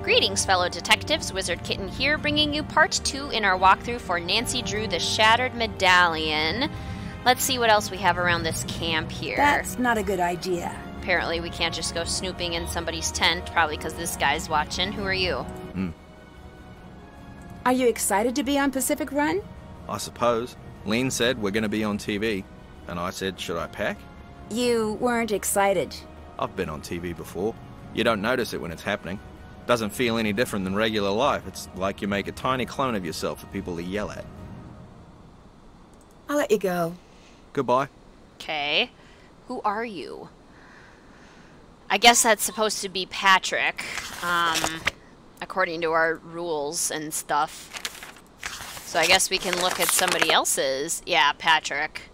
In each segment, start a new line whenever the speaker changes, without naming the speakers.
Greetings, fellow detectives. Wizard Kitten here, bringing you part 2 in our walkthrough for Nancy Drew the Shattered Medallion. Let's see what else we have around this camp here.
That's not a good idea.
Apparently we can't just go snooping in somebody's tent, probably because this guy's watching. Who are you?
Are you excited to be on Pacific Run?
I suppose. Lean said we're going to be on TV, and I said, should I pack?
You weren't excited.
I've been on TV before. You don't notice it when it's happening. Doesn't feel any different than regular life. It's like you make a tiny clone of yourself for people to yell at.
I'll let you go.
Goodbye.
Okay. Who are you? I guess that's supposed to be Patrick, according to our rules and stuff. So I guess we can look at somebody else's. Yeah, Patrick.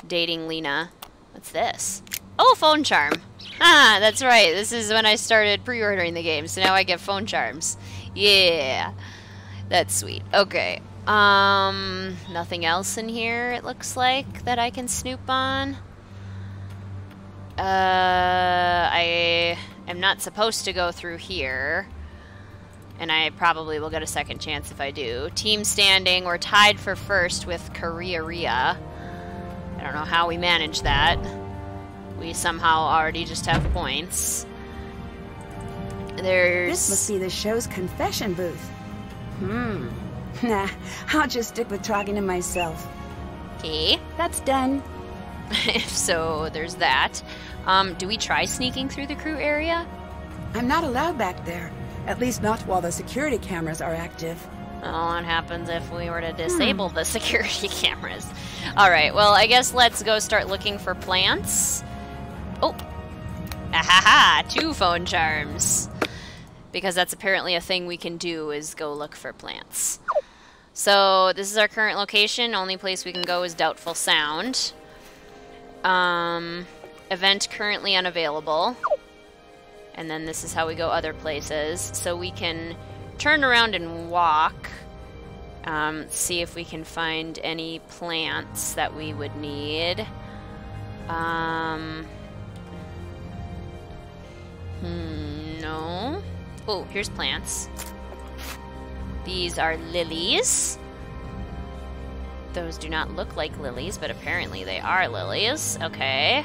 Dating Lena. What's this? Oh, phone charm. Ah, that's right. This is when I started pre-ordering the game, so now I get phone charms. Yeah. That's sweet. Okay. Nothing else in here, it looks like, that I can snoop on. I am not supposed to go through here. And I probably will get a second chance if I do. Team standing, we're tied for first with Kiri. I don't know how we manage that. We somehow already just have points.
This must be the show's confession booth. Nah, I'll just stick with talking to myself.
Okay.
That's done.
So there's that. Do we try sneaking through the crew area?
I'm not allowed back there. At least not while the security cameras are active.
Well, what happens if we were to disable the security cameras? Alright, well, I guess let's go start looking for plants. Oh! Ahaha! 2 phone charms! Because that's apparently a thing we can do, is go look for plants. So, this is our current location. Only place we can go is Doubtful Sound. Event currently unavailable. And then this is how we go other places. So we can turn around and walk. See if we can find any plants that we would need. No. Oh, here's plants. These are lilies. Those do not look like lilies, but apparently they are lilies. Okay.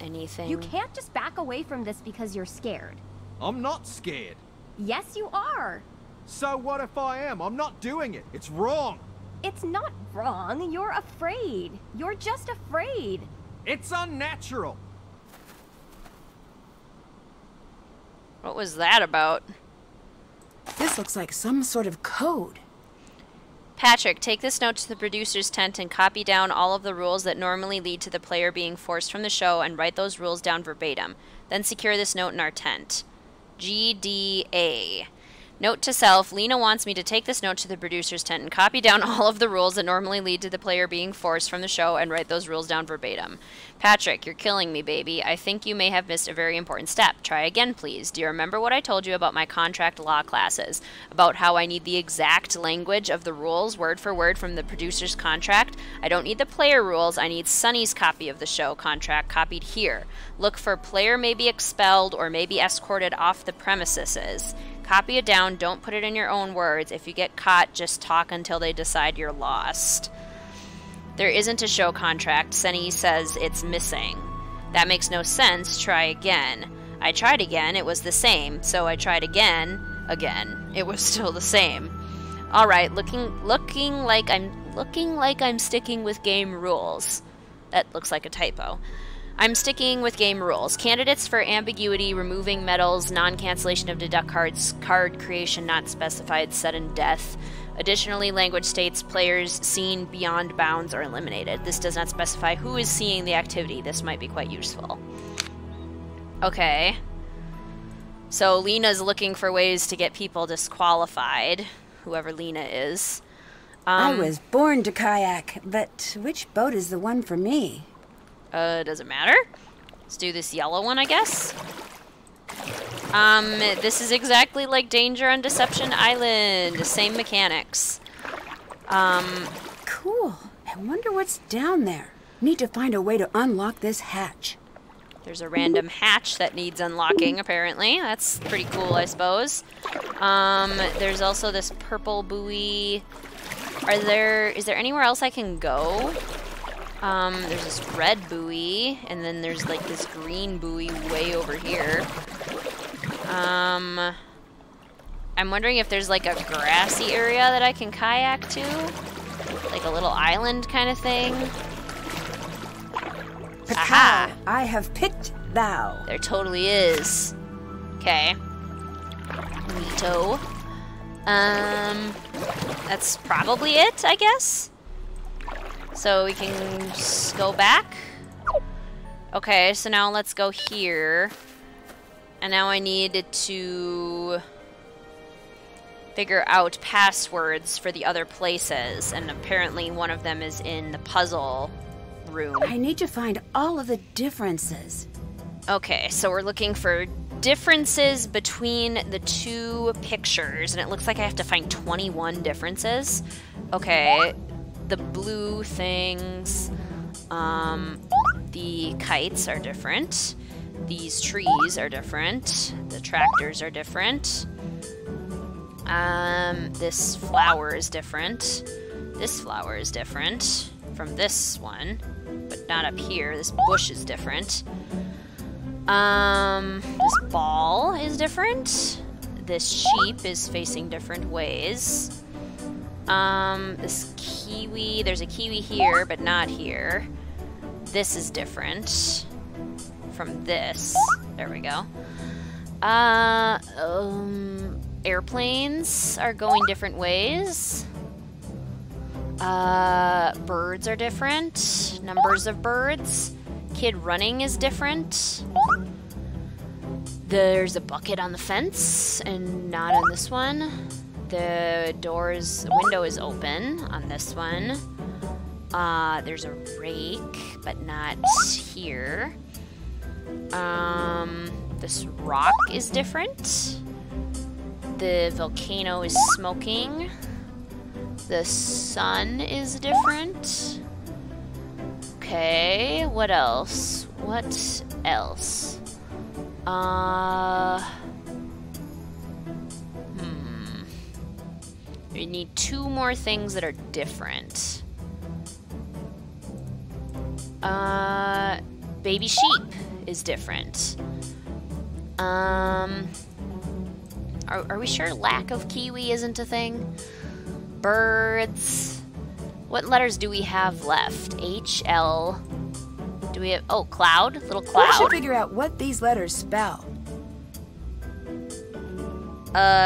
Anything?
You can't just back away from this because you're scared.
I'm not scared.
Yes, you are.
So what if I am? I'm not doing it. It's wrong.
It's not wrong. You're afraid. You're just afraid.
It's unnatural.
What was that about?
This looks like some sort of code.
Patrick, take this note to the producer's tent and copy down all of the rules that normally lead to the player being forced from the show and write those rules down verbatim. Then secure this note in our tent. GDA. Note to self, Lena wants me to take this note to the producer's tent and copy down all of the rules that normally lead to the player being forced from the show and write those rules down verbatim. Patrick, you're killing me, baby. I think you may have missed a very important step. Try again, please. Do you remember what I told you about my contract law classes? About how I need the exact language of the rules, word for word, from the producer's contract? I don't need the player rules. I need Sunny's copy of the show contract copied here. Look for player may be expelled or may be escorted off the premises. Copy it down, don't put it in your own words. If you get caught, just talk until they decide you're lost. There isn't a show contract. Sunny says it's missing. That makes no sense. Try again. I tried again, it was the same. So I tried again. It was still the same. Alright, looking like I'm sticking with game rules. That looks like a typo. I'm sticking with game rules. Candidates for ambiguity, removing medals, non-cancellation of deduct cards, card creation not specified, sudden death. Additionally, language states players seen beyond bounds are eliminated. This does not specify who is seeing the activity. This might be quite useful. Okay. So Lena's looking for ways to get people disqualified, whoever Lena is.
I was born to kayak, but which boat is the one for me?
Does it matter? Let's do this yellow one, I guess. This is exactly like Danger on Deception Island. Same mechanics.
Cool. I wonder what's down there. Need to find a way to unlock this hatch.
There's a random hatch that needs unlocking, apparently. That's pretty cool, I suppose. There's also this purple buoy. Is there anywhere else I can go? There's this red buoy, and then there's like this green buoy way over here. I'm wondering if there's like a grassy area that I can kayak to? Like a little island kind of thing? Aha!
I have picked thou.
There totally is. Okay. Neato. That's probably it, I guess? So we can just go back. Okay, so now let's go here. And now I need to figure out passwords for the other places. And apparently one of them is in the puzzle room.
I need to find all of the differences.
Okay, so we're looking for differences between the two pictures. And it looks like I have to find 21 differences. Okay, the blue things. The kites are different. These trees are different. The tractors are different. This flower is different. This flower is different from this one, but not up here. This bush is different. This ball is different. This sheep is facing different ways. This kiwi, there's a kiwi here, but not here. This is different from this. There we go. Airplanes are going different ways. Birds are different. Numbers of birds. Kid running is different. There's a bucket on the fence and not on this one. The window is open on this one. There's a rake, but not here. This rock is different. The volcano is smoking. The sun is different. Okay, what else? What else? We need two more things that are different. Baby sheep is different. Are we sure lack of kiwi isn't a thing? Birds. What letters do we have left? H, L. Do we have... Oh, cloud? Little cloud.
I should figure out what these letters spell.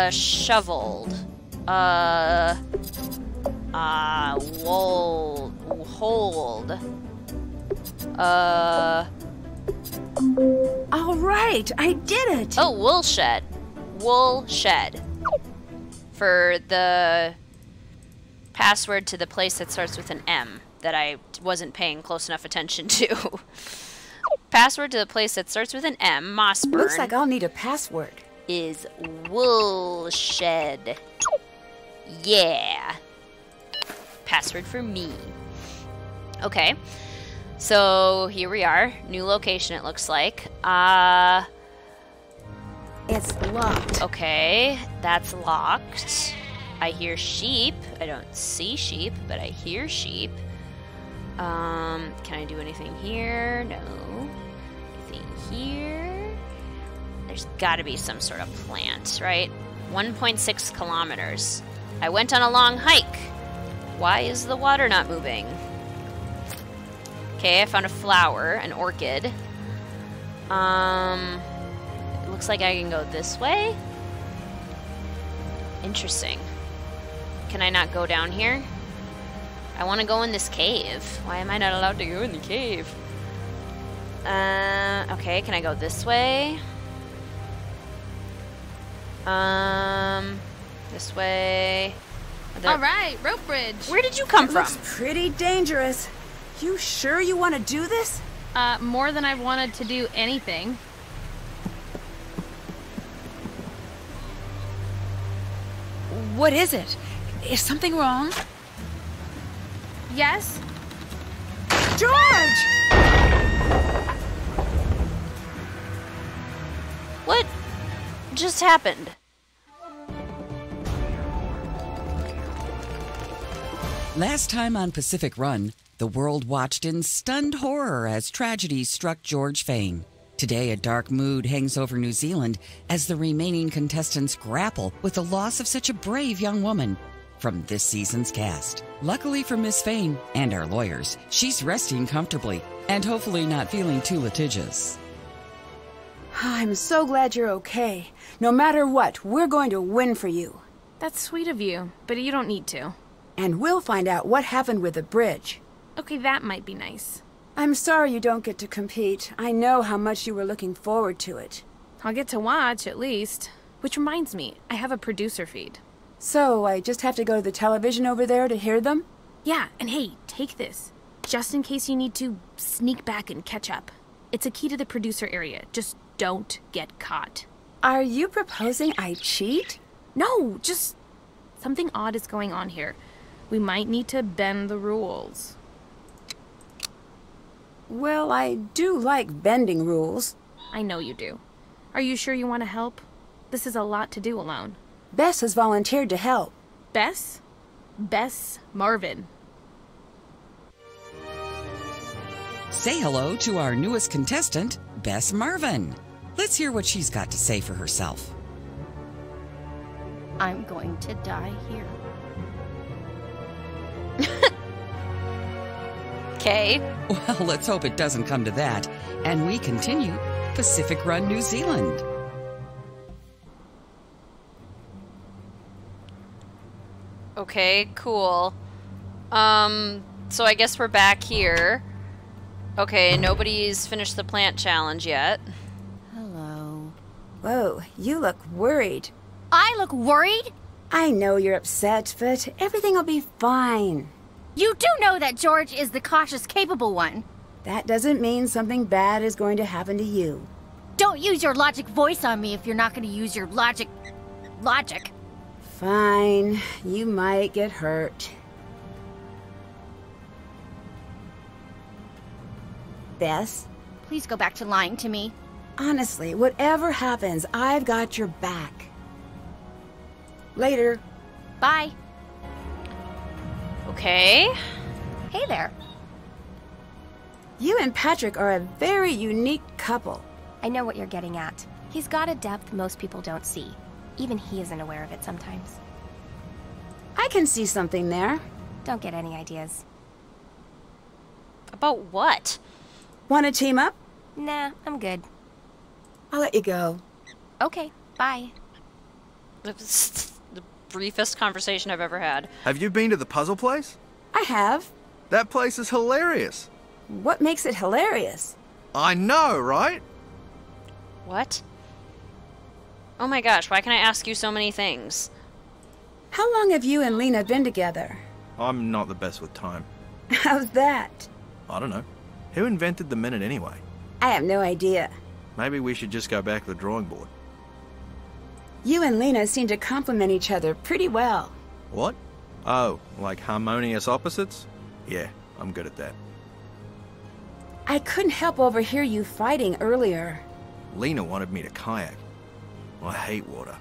Shoveled. Hold.
All right, I did it.
Oh, wool shed. Wool shed. For the password to the place that starts with an M that I wasn't paying close enough attention to. Password to the place that starts with an M, Mossburn.
Looks like I'll need a password.
Is wool shed. Yeah. Password for me. Okay. So here we are. New location, it looks like.
It's locked.
Okay, that's locked. I hear sheep. I don't see sheep, but I hear sheep. Can I do anything here? No. Anything here? There's gotta be some sort of plant, right? 1.6 kilometers. I went on a long hike. Why is the water not moving? Okay, I found a flower, an orchid. It looks like I can go this way. Interesting. Can I not go down here? I want to go in this cave. Why am I not allowed to go in the cave? Okay, can I go this way? This way.
All right, rope bridge.
Where did you come from?
Looks pretty dangerous. You sure you want to do this?
More than I've wanted to do anything.
What is it? Is something wrong?
Yes?
George!
just happened?
Last time on Pacific Run, the world watched in stunned horror as tragedy struck George Fane. Today, a dark mood hangs over New Zealand as the remaining contestants grapple with the loss of such a brave young woman. From this season's cast. Luckily for Miss Fane and our lawyers, she's resting comfortably and hopefully not feeling too litigious.
I'm so glad you're okay. No matter what, we're going to win for you.
That's sweet of you, but you don't need to.
And we'll find out what happened with the bridge.
Okay, that might be nice.
I'm sorry you don't get to compete. I know how much you were looking forward to it.
I'll get to watch, at least. Which reminds me, I have a producer feed.
So, I just have to go to the television over there to hear them?
Yeah, and hey, take this. Just in case you need to sneak back and catch up. It's a key to the producer area. Just don't get caught.
Are you proposing I cheat?
No, just something odd is going on here. We might need to bend the rules.
Well, I do like bending rules.
I know you do. Are you sure you want to help? This is a lot to do alone.
Bess has volunteered to help.
Bess? Bess Marvin.
Say hello to our newest contestant, Bess Marvin. Let's hear what she's got to say for herself.
I'm going to die here.
Okay.
Well, let's hope it doesn't come to that. And we continue Pacific Run, New Zealand.
Okay, cool. So I guess we're back here. Okay, nobody's finished the plant challenge yet.
Hello.
Whoa, you look worried.
I look worried?
I know you're upset, but everything will be fine.
You do know that George is the cautious, capable one.
That doesn't mean something bad is going to happen to you.
Don't use your logic voice on me if you're not going to use your logic.
Fine. You might get hurt. Bess?
Please go back to lying to me.
Honestly, whatever happens, I've got your back. Later.
Bye.
Okay.
Hey there.
You and Patrick are a very unique couple.
I know what you're getting at. He's got a depth most people don't see. Even he isn't aware of it sometimes.
I can see something there.
Don't get any ideas.
About what?
Want to team up?
Nah, I'm good.
I'll let you go.
Okay, bye.
It's the briefest conversation I've ever had.
Have you been to the puzzle place?
I have.
That place is hilarious.
What makes it hilarious?
I know, right?
What? Oh my gosh, why can I ask you so many things?
How long have you and Lena been together?
I'm not the best with time.
How's that?
I don't know. Who invented the minute anyway?
I have no idea.
Maybe we should just go back to the drawing board.
You and Lena seem to complement each other pretty well.
What? Oh, like harmonious opposites? Yeah, I'm good at that.
I couldn't help overhear you fighting earlier.
Lena wanted me to kayak. I hate water.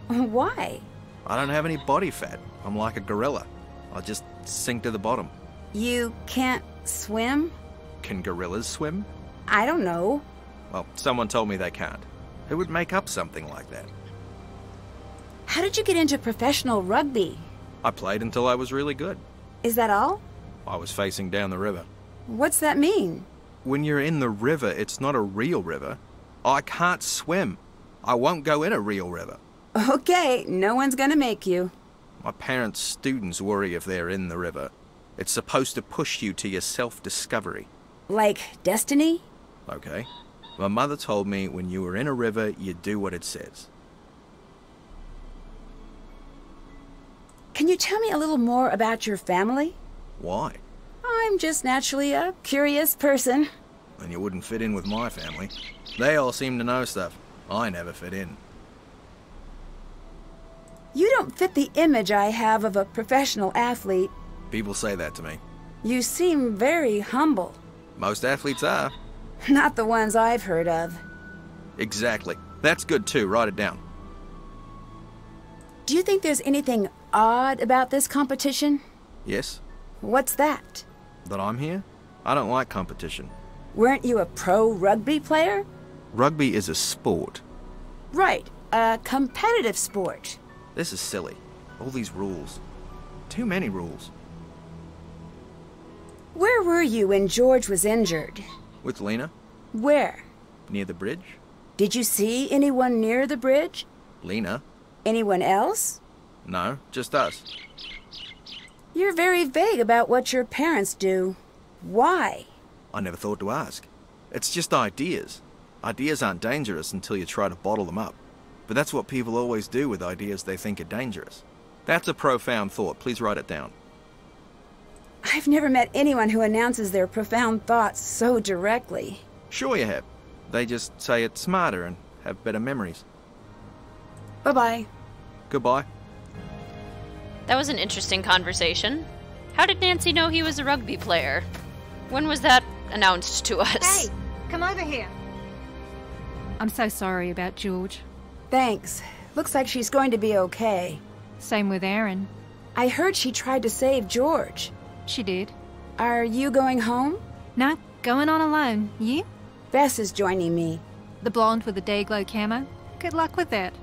Why?
I don't have any body fat. I'm like a gorilla. I'll just sink to the bottom.
You can't swim?
Can gorillas swim?
I don't know.
Well, someone told me they can't. Who would make up something like that?
How did you get into professional rugby?
I played until I was really good.
Is that all?
I was facing down the river.
What's that mean?
When you're in the river, it's not a real river. I can't swim. I won't go in a real river.
Okay, no one's gonna make you.
My parents' students worry if they're in the river. It's supposed to push you to your self-discovery.
Like destiny?
Okay. My mother told me when you were in a river, you do what it says.
Can you tell me a little more about your family?
Why?
I'm just naturally a curious person.
Then you wouldn't fit in with my family. They all seem to know stuff. I never fit in.
You don't fit the image I have of a professional athlete.
People say that to me.
You seem very humble.
Most athletes are.
Not the ones I've heard of.
Exactly. That's good too. Write it down.
Do you think there's anything odd about this competition?
Yes?
What's that?
That I'm here? I don't like competition.
Weren't you a pro rugby player?
Rugby is a sport.
Right, a competitive sport.
This is silly. All these rules. Too many rules.
Where were you when George was injured?
With Lena?
Where?
Near the bridge?
Did you see anyone near the bridge?
Lena?
Anyone else?
No, just us.
You're very vague about what your parents do. Why?
I never thought to ask. It's just ideas. Ideas aren't dangerous until you try to bottle them up. But that's what people always do with ideas they think are dangerous. That's a profound thought. Please write it down.
I've never met anyone who announces their profound thoughts so directly.
Sure you have. They just say it smarter and have better memories.
Bye-bye.
Goodbye.
That was an interesting conversation. How did Nancy know he was a rugby player? When was that announced to us?
Hey, come over here. I'm so sorry about George.
Thanks. Looks like she's going to be okay.
Same with Erin.
I heard she tried to save George.
She did.
Are you going home?
No, going on alone. You?
Bess is joining me.
The blonde with the day-glow camo? Good luck with that.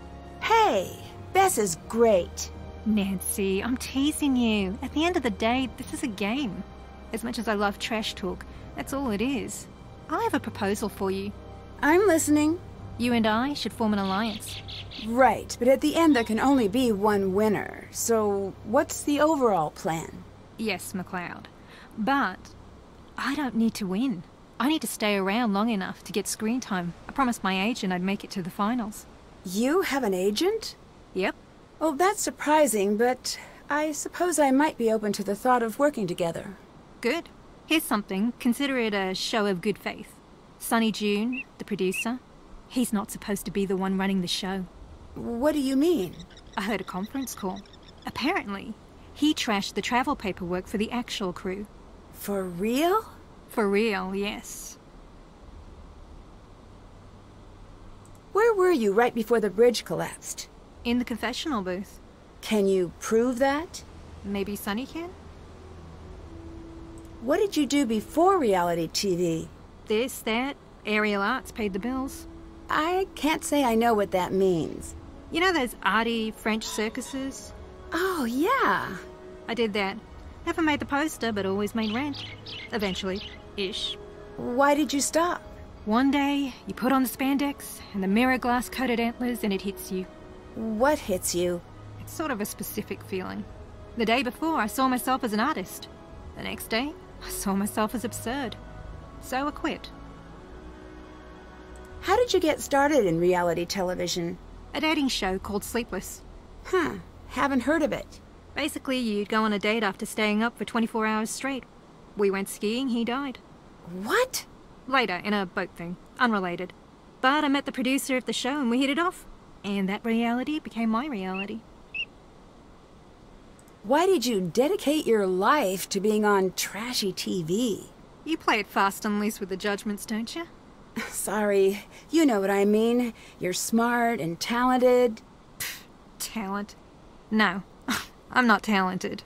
Hey, Bess is great.
Nancy, I'm teasing you. At the end of the day, this is a game. As much as I love trash talk, that's all it is. I have a proposal for you.
I'm listening.
You and I should form an alliance.
Right, but at the end there can only be one winner. So what's the overall plan?
Yes, McLeod. But I don't need to win. I need to stay around long enough to get screen time. I promised my agent I'd make it to the finals.
You have an agent?
Yep.
Well, that's surprising, but I suppose I might be open to the thought of working together.
Good. Here's something. Consider it a show of good faith. Sonny June, the producer, he's not supposed to be the one running the show.
What do you mean?
I heard a conference call. Apparently, he trashed the travel paperwork for the actual crew.
For real?
For real, yes.
Where were you right before the bridge collapsed?
In the confessional booth.
Can you prove that?
Maybe Sonny can?
What did you do before reality TV?
This, that, aerial arts paid the bills.
I can't say I know what that means.
You know those arty French circuses?
Oh, yeah.
I did that. Never made the poster, but always made rent. Eventually. Ish.
Why did you stop?
One day, you put on the spandex and the mirror glass-coated antlers and it hits you.
What hits you?
It's sort of a specific feeling. The day before, I saw myself as an artist. The next day, I saw myself as absurd. So I quit.
How did you get started in reality television?
A dating show called Sleepless.
Huh, haven't heard of it.
Basically, you'd go on a date after staying up for 24 hours straight. We went skiing, he died.
What?
Later, in a boat thing. Unrelated. But I met the producer of the show and we hit it off. And that reality became my reality.
Why did you dedicate your life to being on trashy TV?
You play it fast and loose with the judgments, don't you?
Sorry, you know what I mean. You're smart and talented.
Talent? No, I'm not talented.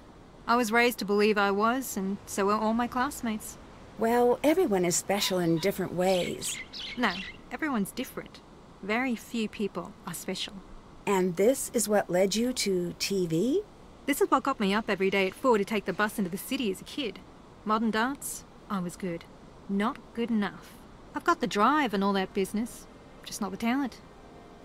I was raised to believe I was, and so were all my classmates.
Well, everyone is special in different ways.
No, everyone's different. Very few people are special.
And this is what led you to TV?
This is what got me up every day at 4 to take the bus into the city as a kid. Modern dance, I was good. Not good enough. I've got the drive and all that business, just not the talent.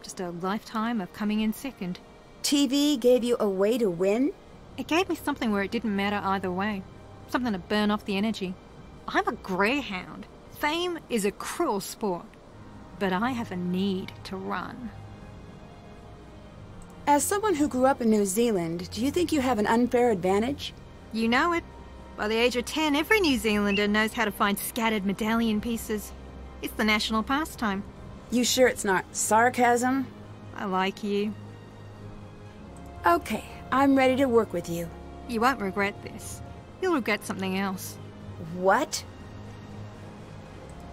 Just a lifetime of coming in second.
TV gave you a way to win?
It gave me something where it didn't matter either way. Something to burn off the energy. I'm a greyhound. Fame is a cruel sport. But I have a need to run.
As someone who grew up in New Zealand, do you think you have an unfair advantage?
You know it. By the age of 10, every New Zealander knows how to find scattered medallion pieces. It's the national pastime.
You sure it's not sarcasm?
I like you.
Okay, I'm ready to work with you.
You won't regret this. You'll regret something else.
What?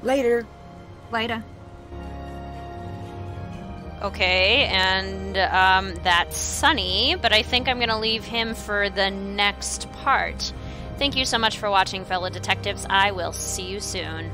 Later.
Later.
Okay, and that's Sunny, but I think I'm going to leave him for the next part. Thank you so much for watching, fellow detectives. I will see you soon.